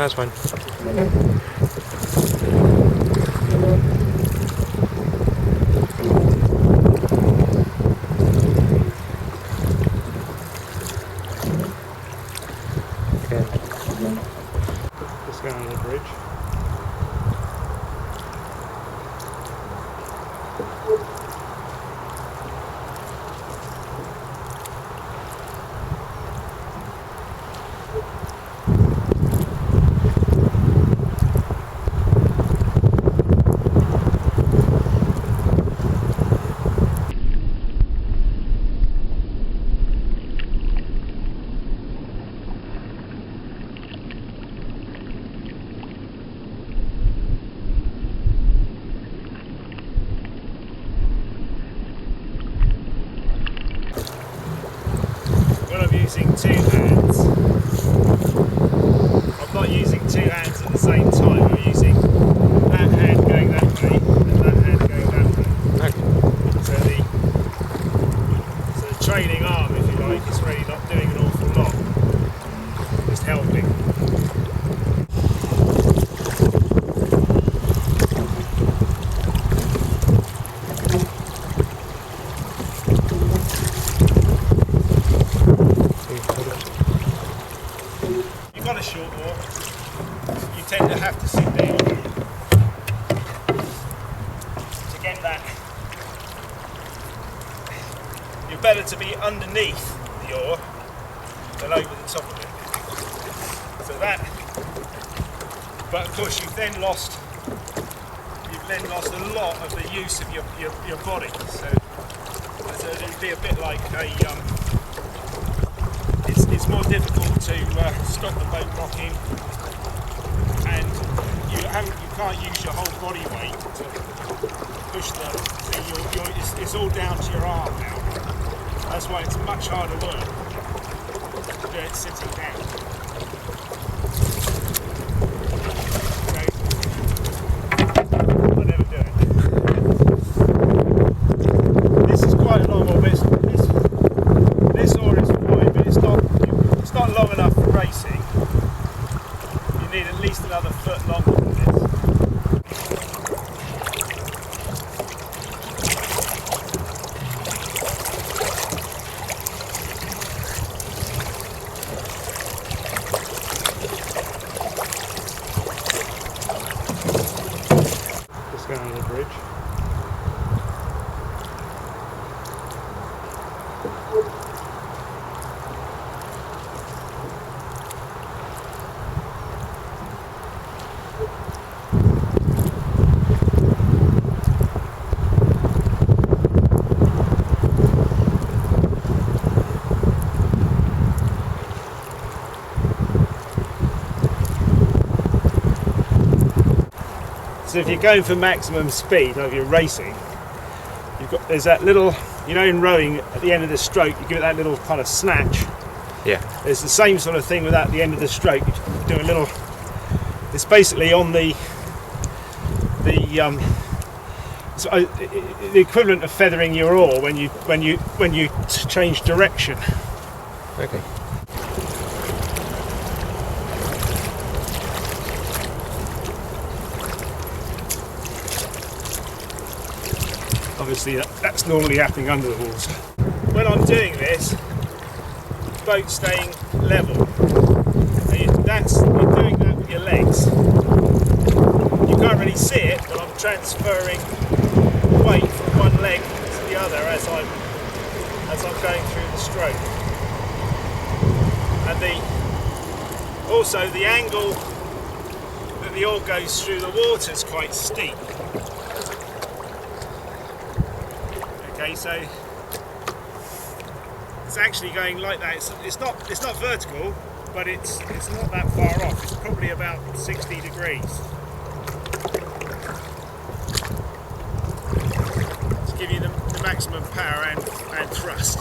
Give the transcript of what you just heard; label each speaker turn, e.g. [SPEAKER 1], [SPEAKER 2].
[SPEAKER 1] That's fine. Okay.
[SPEAKER 2] Just going on the bridge. Using two hands. I'm not using two hands at the same time. I'm using that hand going that way and that hand going that way.
[SPEAKER 1] Okay.
[SPEAKER 2] So the trailing arm, if you like, is really not doing an awful lot. Just helping. You've got a short walk, you tend to have to sit down to get that. You're better to be underneath the oar than over the top of it. So that, but of course you've then lost a lot of the use of your body. So it'd be a bit like it's more difficult to stop the boat rocking, and you can't use your whole body weight to push it's all down to your arm now. That's why it's much harder work to do it sitting down. I never do it. This is quite a long oar, but this oar is fine, but it's not long enough for racing. You need at least another foot longer than this. Just going on the bridge. So if you're going for maximum speed, like you're racing, there's that little, you know, in rowing at the end of the stroke, you give it that little kind of snatch.
[SPEAKER 1] Yeah.
[SPEAKER 2] There's the same sort of thing with that at the end of the stroke. You do a little. It's basically on the equivalent of feathering your oar when you change direction.
[SPEAKER 1] Okay.
[SPEAKER 2] Obviously that's normally happening under the water. When I'm doing this, the boat's staying level. And you're doing that with your legs. You can't really see it, but I'm transferring weight from one leg to the other as I'm going through the stroke. And also the angle that the oar goes through the water is quite steep. Okay, so it's actually going like that. It's not vertical, but it's not that far off. It's probably about 60 degrees. To give you the maximum power and thrust.